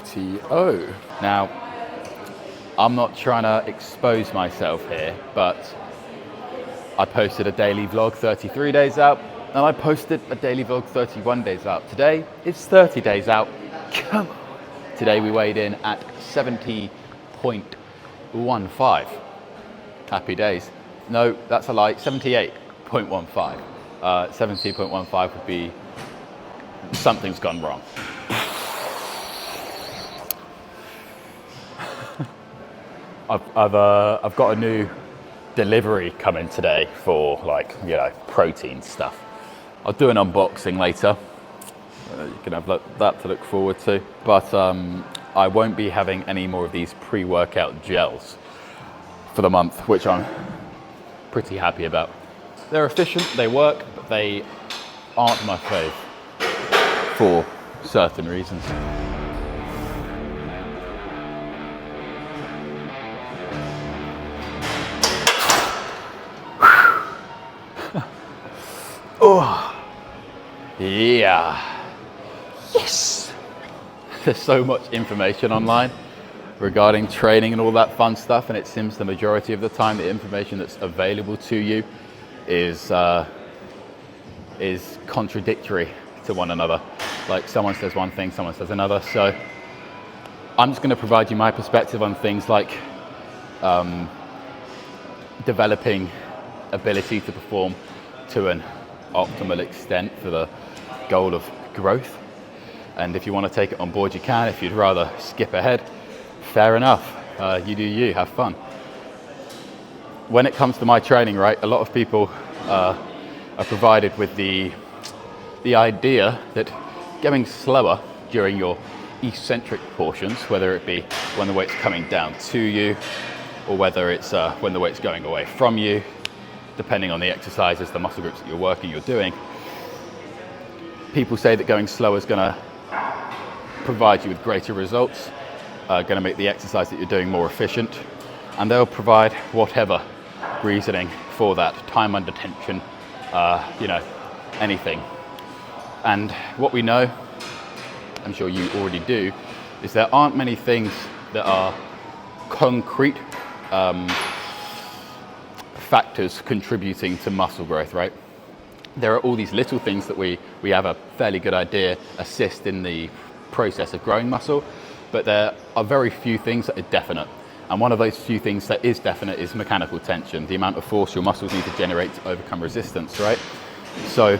Righty-o. Now, I'm not trying to expose myself here, but I posted a daily vlog 33 days out, and I posted a daily vlog 31 days out. Today, it's 30 days out. Come on. Today we weighed in at 70.15. Happy days. No, that's a lie, 78.15. 70.15 would be something's gone wrong. I've got a new delivery coming today for, like, you know, protein stuff. I'll do an unboxing later. You can have that to look forward to. But I won't be having any more of these pre-workout gels for the month, which I'm pretty happy about. They're efficient, they work, but they aren't my fave for certain reasons. Oh, yeah, yes. There's so much information online regarding training and all that fun stuff, and it seems the majority of the time the information that's available to you is contradictory to one another. Like, someone says one thing, someone says another. So I'm just going to provide you my perspective on things like developing ability to perform to an optimal extent for the goal of growth. And if you want to take it on board, you can. If you'd rather skip ahead, fair enough. You do you, have fun. When it comes to my training, right, a lot of people are provided with the idea that going slower during your eccentric portions, whether it be when the weight's coming down to you or whether it's when the weight's going away from you, depending on the exercises, the muscle groups that you're working, you're doing, people say that going slower is going to provide you with greater results, going to make the exercise that you're doing more efficient, and they'll provide whatever reasoning for that, time under tension, you know, anything. And what we know, I'm sure you already do, is there aren't many things that are concrete factors contributing to muscle growth, right? There are all these little things that we have a fairly good idea assist in the process of growing muscle, but there are very few things that are definite. And one of those few things that is definite is mechanical tension, the amount of force your muscles need to generate to overcome resistance, right? So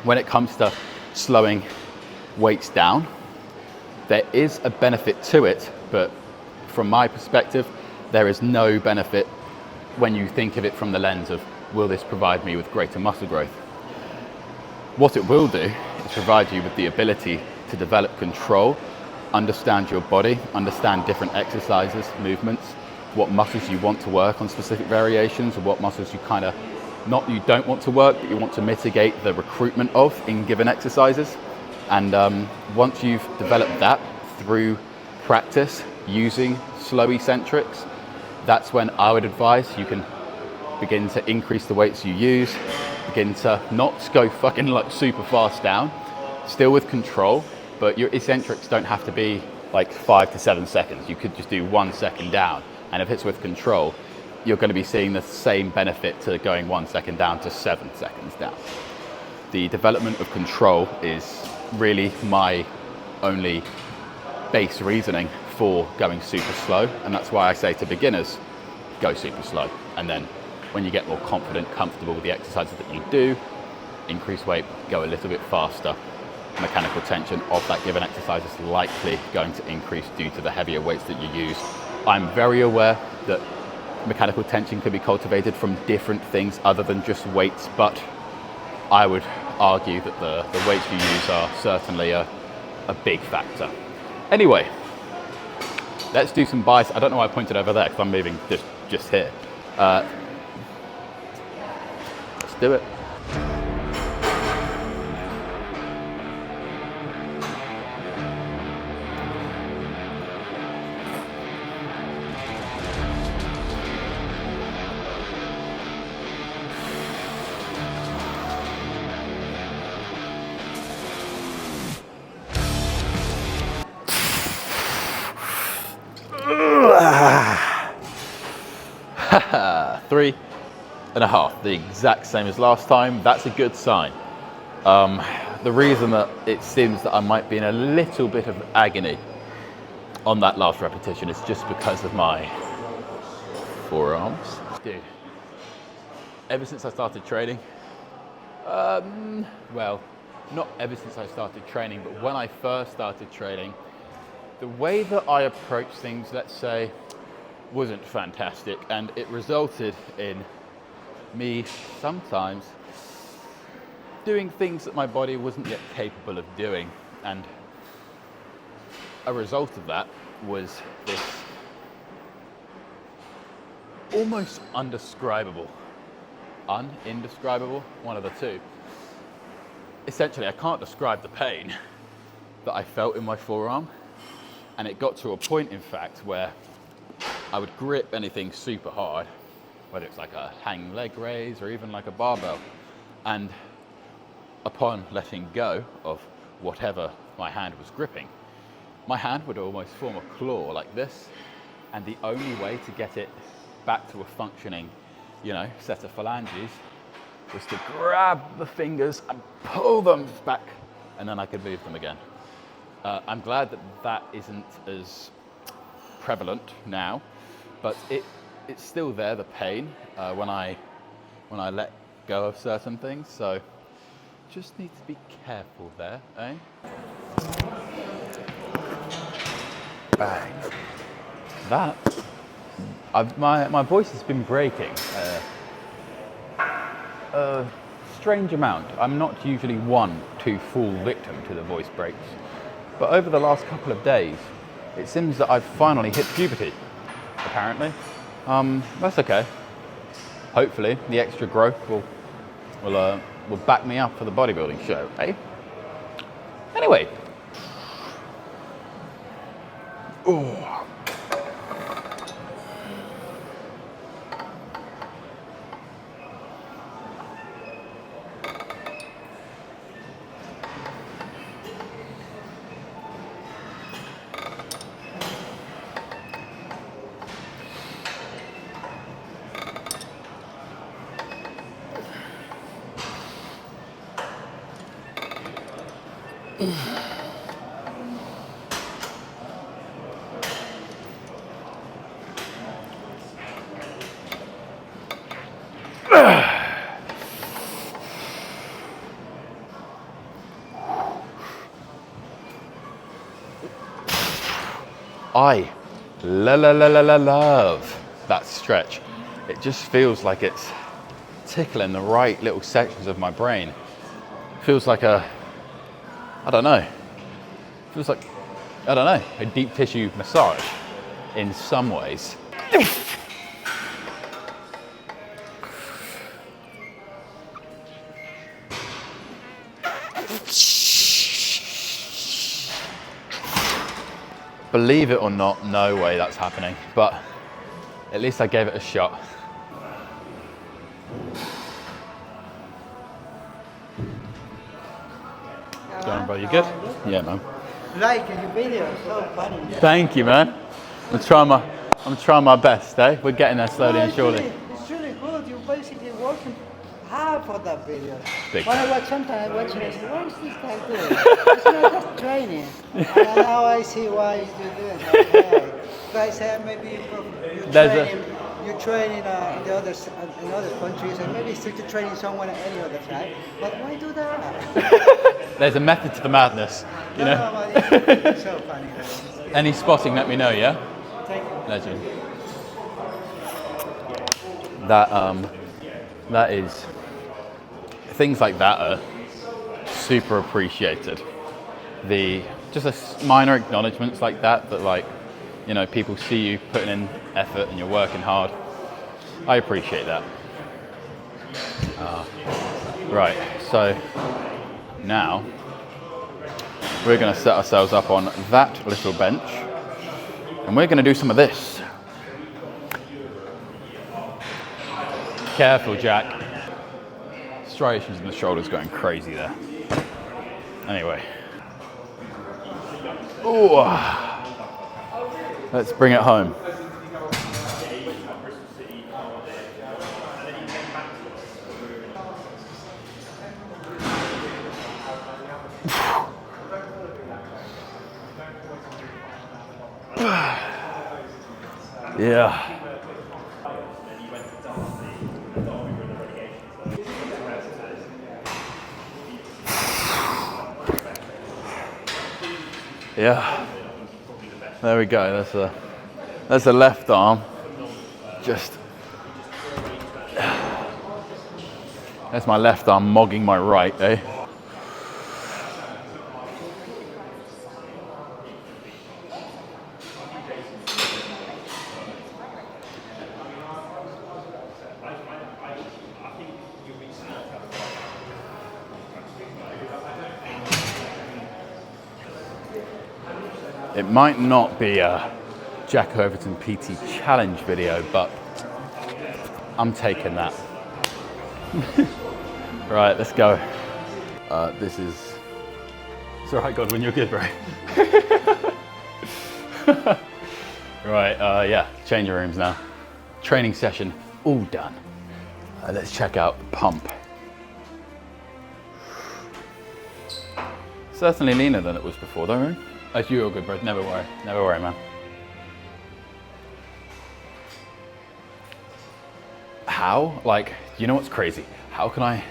when it comes to slowing weights down, there is a benefit to it, but from my perspective, there is no benefit when you think of it from the lens of, will this provide me with greater muscle growth? What it will do is provide you with the ability to develop control, understand your body, understand different exercises, movements, what muscles you want to work on specific variations, or what muscles you kind of, not you don't want to work, but you want to mitigate the recruitment of in given exercises. And once you've developed that through practice using slow eccentrics, that's when I would advise you can begin to increase the weights you use, begin to not go fucking like super fast down, still with control, but your eccentrics don't have to be like 5 to 7 seconds. You could just do 1 second down, and if it's with control, you're going to be seeing the same benefit to going 1 second down to 7 seconds down. The development of control is really my only base reasoning for going super slow, and that's why I say to beginners, go super slow, and then when you get more confident, comfortable with the exercises that you do, increase weight, go a little bit faster. Mechanical tension of that given exercise is likely going to increase due to the heavier weights that you use. I'm very aware that mechanical tension can be cultivated from different things other than just weights, but I would argue that the weights you use are certainly a big factor. Anyway, let's do some biceps. I don't know why I pointed over there because I'm moving just here. Let's do it. 33.5, the exact same as last time. That's a good sign. The reason that it seems that I might be in a little bit of agony on that last repetition is just because of my forearms. Dude, ever since I started training, well, not ever since I started training, but when I first started training, the way that I approached things, let's say, wasn't fantastic, and it resulted in me sometimes doing things that my body wasn't yet capable of doing, and a result of that was this almost undescribable, indescribable, one of the two. Essentially, I can't describe the pain that I felt in my forearm, and it got to a point, in fact, where I would grip anything super hard, whether it's like a hanging leg raise or even like a barbell, and upon letting go of whatever my hand was gripping, my hand would almost form a claw like this, and the only way to get it back to a functioning, set of phalanges was to grab the fingers and pull them back, and then I could move them again. I'm glad that that isn't as prevalent now, but it's still there, the pain, when I let go of certain things, so just need to be careful there, eh? Bang. That, my voice has been breaking a strange amount. I'm not usually one to fall victim to the voice breaks, but over the last couple of days, it seems that I've finally hit puberty, apparently. That's okay. Hopefully, the extra growth will back me up for the bodybuilding show, eh? Anyway. Ooh. I love that stretch. It just feels like it's tickling the right little sections of my brain. Feels like a deep tissue massage in some ways. Believe it or not, no way that's happening, but at least I gave it a shot. Going, bro, you good? Yeah, man. Like your video, so funny. Thank you, man. I'm trying my best, eh? We're getting there slowly and surely. It's really good. You're basically working hard for that video. Big when I watch, sometimes I watch it, I say, what is this guy doing? It's not just training. And now I see why you're doing that. Okay. Guys, maybe you train in other countries, and maybe still to training someone any other time. But why do that? There's a method to the madness, you know. No, it's so funny. Any spotting, let me know, yeah? Thank you. Legend. That is, things like that are super appreciated. Just minor acknowledgements like that, like, you know, people see you putting in effort and you're working hard. I appreciate that. Right, so now we're going to set ourselves up on that little bench and we're going to do some of this. Careful, Jack. Striations in the shoulders going crazy there. Anyway. Ooh. Let's bring it home. Yeah. Yeah. There we go. That's a left arm. Just. That's my left arm mogging my right, eh? It might not be a Jack Overton PT challenge video, but I'm taking that. Right, let's go. This is. It's all right, Godwin, you're good, bro. Right, yeah, changing rooms now. Training session, all done. Let's check out the pump. Certainly leaner than it was before, don't we? Oh, you're all good, bro. Never worry, man. How? Like, you know what's crazy? How can I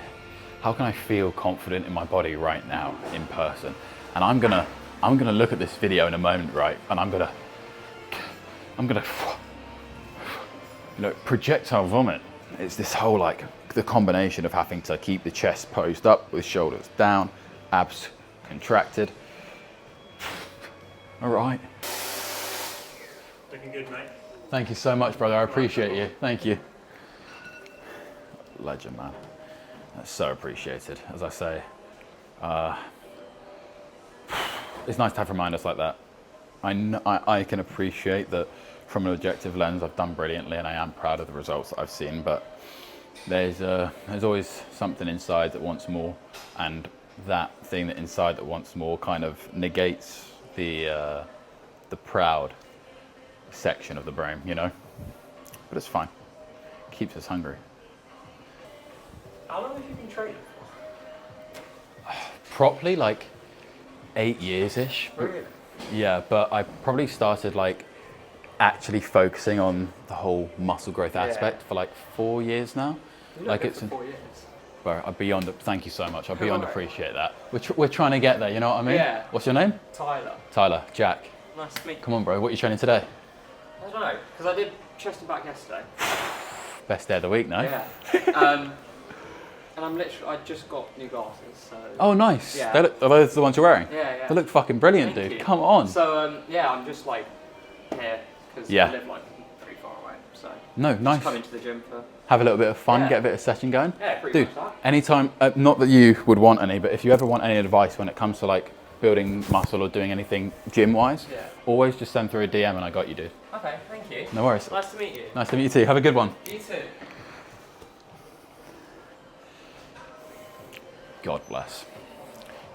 feel confident in my body right now in person? And I'm gonna look at this video in a moment, right? And I'm gonna projectile vomit. It's this whole like the combination of having to keep the chest posed up with shoulders down, abs contracted. All right. Looking good, mate. Thank you so much, brother. I appreciate you. Thank you. Legend, man. That's so appreciated. As I say, it's nice to have reminders like that. I can appreciate that from an objective lens, I've done brilliantly, and I am proud of the results that I've seen. But there's always something inside that wants more, and that thing that inside that wants more kind of negates the proud section of the brain, you know. But it's fine. Keeps us hungry. How long have you been training for? Properly, like 8 years-ish. Really? Yeah, but I probably started like actually focusing on the whole muscle growth aspect for like 4 years now. You Like it's it's, 4 years. bro, thank you so much. I beyond Alright. appreciate that. We're trying to get there, you know what I mean? Yeah. What's your name? Tyler. Tyler, Jack. Nice to meet you. Come on, bro, what are you training today? I don't know, because I did chest and back yesterday. Best day of the week, no? Yeah. And I just got new glasses, so. Oh, nice. Yeah. Are those the ones you're wearing? Yeah, yeah. They look fucking brilliant, Thank dude. you. Come on. So, yeah, I'm just like here, because Yeah. I live like pretty far away, so. No, nice. Just come into the gym for. Have a little bit of fun, Yeah. get a bit of session going. Yeah, pretty Dude, much that. anytime, not that you would want any, but if you ever want any advice when it comes to like building muscle or doing anything gym-wise, Yeah. always just send through a DM and I got you, dude. Okay, thank you. No worries. Nice to meet you. Nice to meet you too. Have a good one. You too. God bless.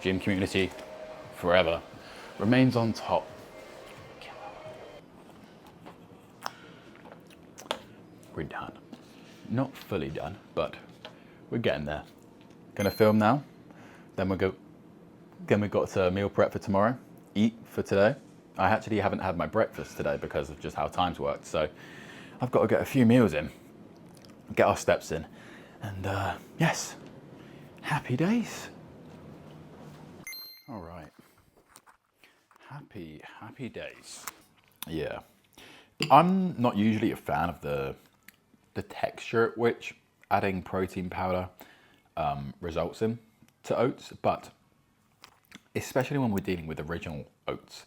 Gym community, forever, remains on top. We're done. Not fully done, but we're getting there. Gonna film now, then we've got meal prep for tomorrow, eat for today. I actually haven't had my breakfast today because of just how time's worked, so I've got to get a few meals in, get our steps in, and yes, happy days. All right, happy days. Yeah, I'm not usually a fan of the texture at which adding protein powder results in to oats, but especially when we're dealing with original oats,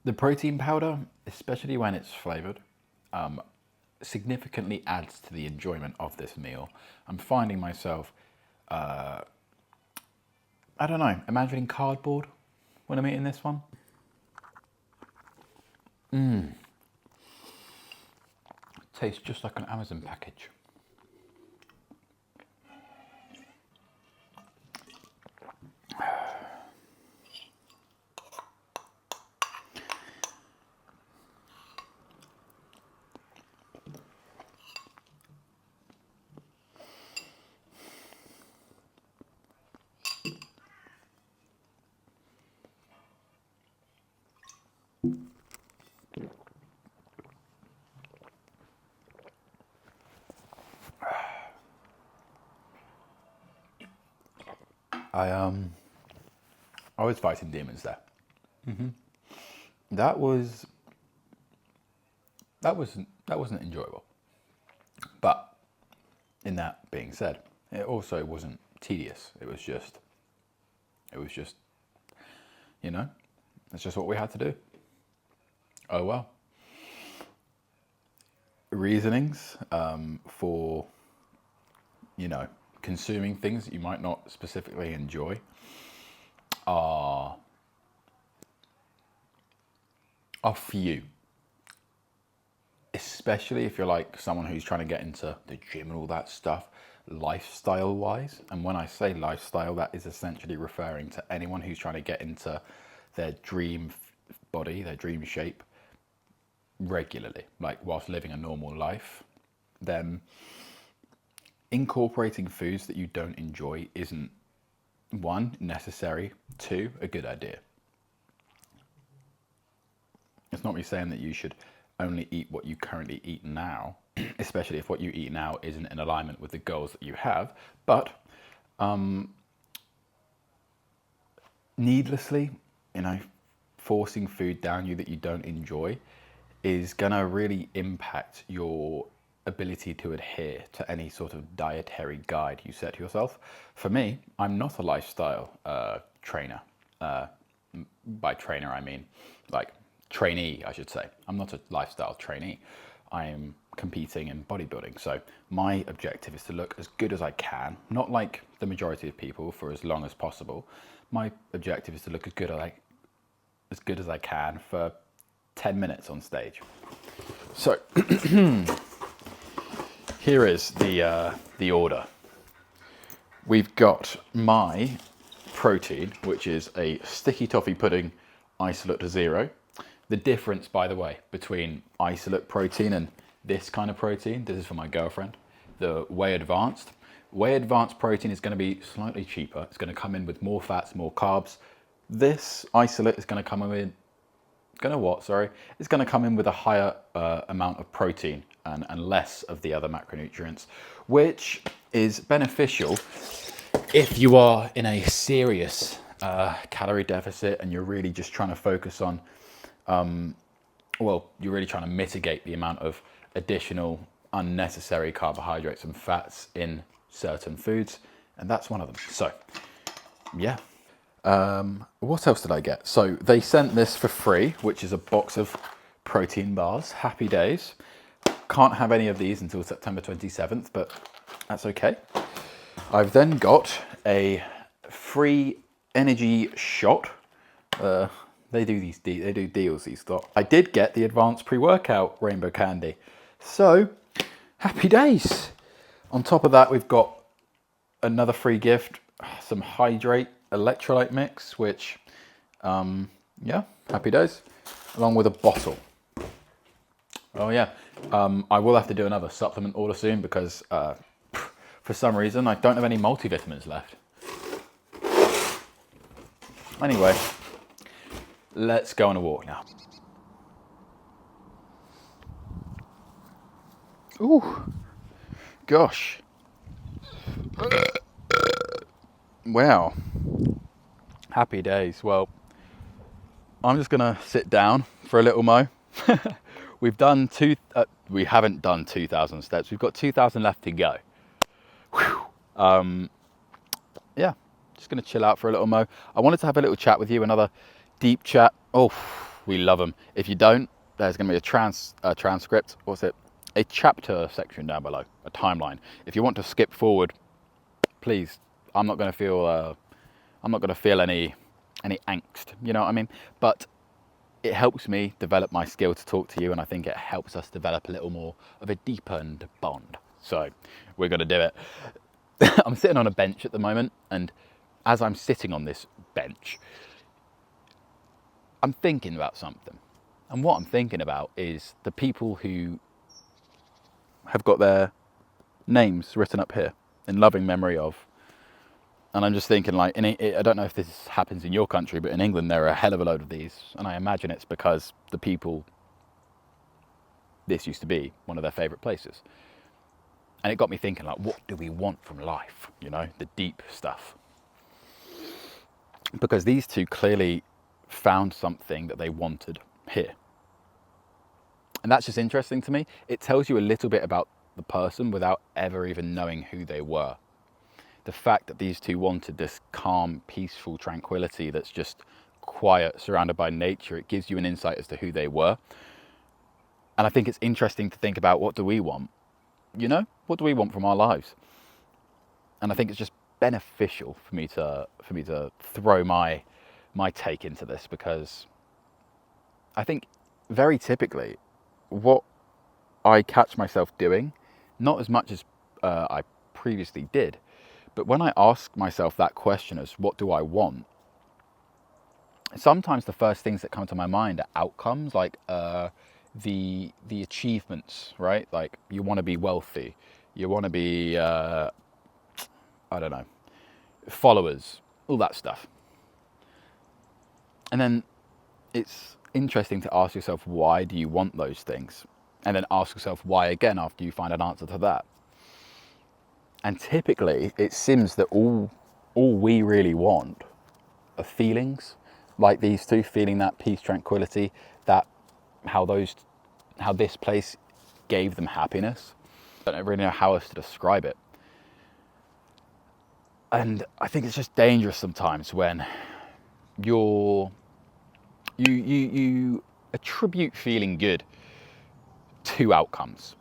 the protein powder, especially when it's flavored, significantly adds to the enjoyment of this meal. I'm finding myself, I don't know, imagining cardboard when I'm eating this one. Tastes just like an Amazon package. I was fighting demons there. That wasn't enjoyable. But in that being said, it also wasn't tedious. It was just, you know, it's just what we had to do. Oh well. Reasonings for, you know, consuming things that you might not specifically enjoy are few. Especially if you're like someone who's trying to get into the gym and all that stuff, lifestyle wise. And when I say lifestyle, that is essentially referring to anyone who's trying to get into their dream body, their dream shape regularly, like whilst living a normal life. Then incorporating foods that you don't enjoy isn't, one, necessary, two, a good idea. It's not me saying that you should only eat what you currently eat now, especially if what you eat now isn't in alignment with the goals that you have, but needlessly, you know, forcing food down you that you don't enjoy is gonna really impact your ability to adhere to any sort of dietary guide you set yourself. For me, I'm not a lifestyle trainer. By trainer, I mean like trainee, I should say. I'm not a lifestyle trainee. I'm competing in bodybuilding. So my objective is to look as good as I can, not like the majority of people for as long as possible. My objective is to look as good as I can for 10 minutes on stage. So here is the order. We've got my protein, which is a sticky toffee pudding isolate to zero. The difference, by the way, between isolate protein and this kind of protein, this is for my girlfriend, the Whey Advanced. Whey Advanced protein is going to be slightly cheaper. It's going to come in with more fats, more carbs. This isolate is going to come in, it's going to come in with a higher amount of protein and less of the other macronutrients, which is beneficial if you are in a serious calorie deficit and you're really just trying to focus on, you're really trying to mitigate the amount of additional unnecessary carbohydrates and fats in certain foods, and that's one of them. So, yeah. What else did I get? So they sent this for free, which is a box of protein bars. Happy days. Can't have any of these until September 27th, but that's okay. I've then got a free energy shot. They do deals, these stock. I did get the advanced pre-workout rainbow candy. So, happy days. On top of that, we've got another free gift, some Hydrate electrolyte mix, which, yeah, happy days. Along with a bottle. Oh yeah, I will have to do another supplement order soon because for some reason I don't have any multivitamins left. Anyway, let's go on a walk now. Ooh, gosh. Wow. Happy days. Well, I'm just gonna sit down for a little mo. We haven't done 2,000 steps. We've got 2,000 left to go. Whew. Yeah, just gonna chill out for a little mo. I wanted to have a little chat with you, another deep chat. Oh, we love them. If you don't, there's gonna be a transcript. What's it? A chapter section down below, a timeline. If you want to skip forward, please. I'm not gonna feel any angst. You know what I mean? But it helps me develop my skill to talk to you, and I think it helps us develop a little more of a deepened bond. So we're gonna do it. I'm sitting on a bench at the moment, and as I'm sitting on this bench, I'm thinking about something. And what I'm thinking about is the people who have got their names written up here in loving memory of. And I'm just thinking, like, I don't know if this happens in your country, but in England there are a hell of a load of these. And I imagine it's because the people, this used to be one of their favourite places. And it got me thinking, like, what do we want from life? You know, the deep stuff. because these two clearly found something that they wanted here. And that's just interesting to me. It tells you a little bit about the person without ever even knowing who they were. The fact that these two wanted this calm, peaceful tranquility that's just quiet, surrounded by nature, it gives you an insight as to who they were. And I think it's interesting to think about, what do we want? You know, what do we want from our lives? And I think it's just beneficial for me to throw my take into this, because I think very typically what I catch myself doing, not as much as I previously did, but when I ask myself that question as what do I want, sometimes the first things that come to my mind are outcomes, like the achievements, right? Like you want to be wealthy, you want to be, I don't know, followers, all that stuff. And then it's interesting to ask yourself, why do you want those things? And then ask yourself why again after you find an answer to that. And typically it seems that all we really want are feelings, like these two, feeling that peace, tranquility, that how this place gave them happiness. I don't really know how else to describe it. And I think it's just dangerous sometimes when you attribute feeling good to outcomes.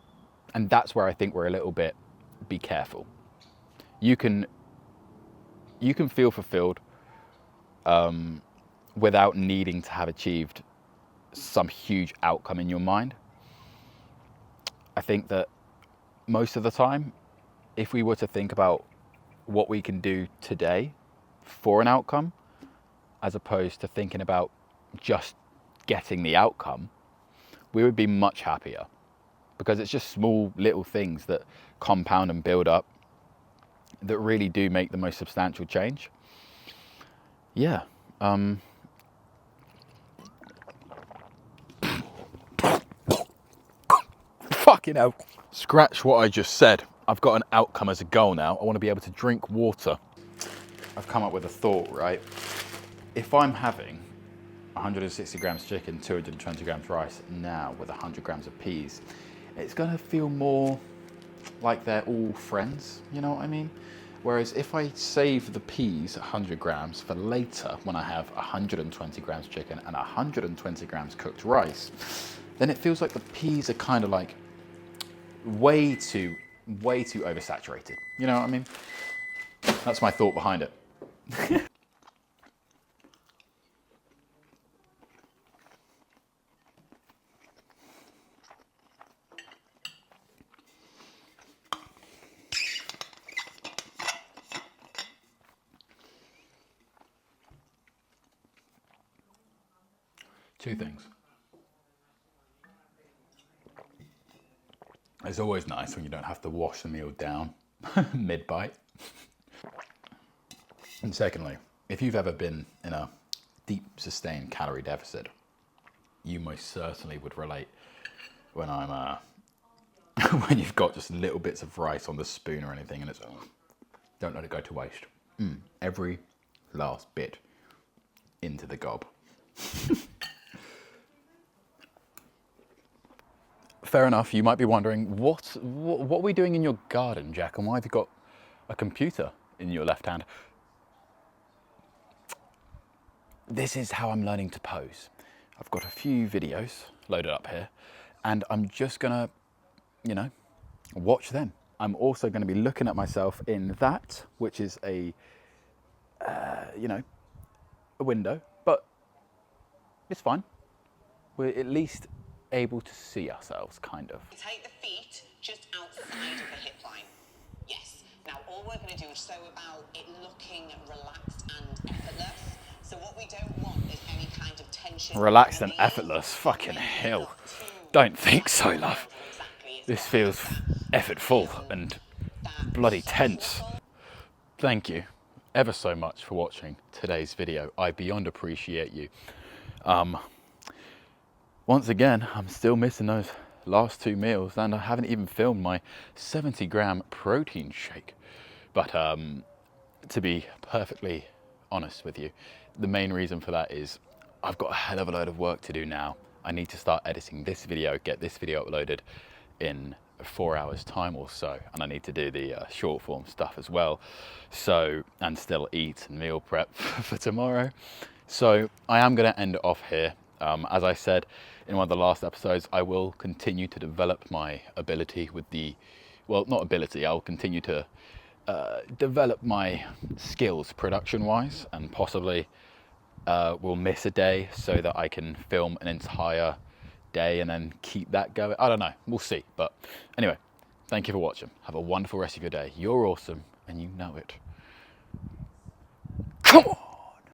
And that's where I think we're a little bit, be careful. You can feel fulfilled without needing to have achieved some huge outcome in your mind. I think that most of the time, if we were to think about what we can do today for an outcome, as opposed to thinking about just getting the outcome, we would be much happier, because it's just small little things that compound and build up that really do make the most substantial change. Yeah. Fucking hell. Scratch what I just said. I've got an outcome as a goal now. I want to be able to drink water. I've come up with a thought, right? If I'm having 160 grams chicken, 220 grams rice now with 100 grams of peas, it's going to feel more like they're all friends, you know what I mean? Whereas if I save the peas 100 grams for later, when I have 120 grams chicken and 120 grams cooked rice, then it feels like the peas are kind of like way too oversaturated. You know what I mean? That's my thought behind it. Two things. It's always nice when you don't have to wash the meal down mid-bite. And secondly, if you've ever been in a deep sustained calorie deficit, you most certainly would relate when I'm when you've got just little bits of rice on the spoon or anything and it's, don't let it go to waste. Every last bit into the gob. Fair enough, you might be wondering, what are we doing in your garden, Jack, and why have you got a computer in your left hand? This is how I'm learning to pose. I've got a few videos loaded up here, and I'm just gonna, watch them. I'm also gonna be looking at myself in that, which is a window, but it's fine. We're at least able to see ourselves, kind of. Take the feet just outside of the hip line. Yes. Now all we're going to do is show about it looking relaxed and effortless. So what we don't want is any kind of tension. Relaxed and effortless? Fucking hell. Don't think so, love. This feels effortful and bloody tense. Thank you ever so much for watching today's video. I beyond appreciate you. Once again, I'm still missing those last two meals, and I haven't even filmed my 70-gram protein shake. But to be perfectly honest with you, the main reason for that is I've got a hell of a load of work to do now. I need to start editing this video, get this video uploaded in 4 hours time or so, and I need to do the short form stuff as well, so, and still eat and meal prep for tomorrow. So I am going to end it off here. As I said in one of the last episodes, I will continue to develop my ability with the, well, not ability, I'll continue to develop my skills production wise, and possibly will miss a day so that I can film an entire day and then keep that going. I don't know, we'll see. But anyway, thank you for watching. Have a wonderful rest of your day. You're awesome and you know it. Come on.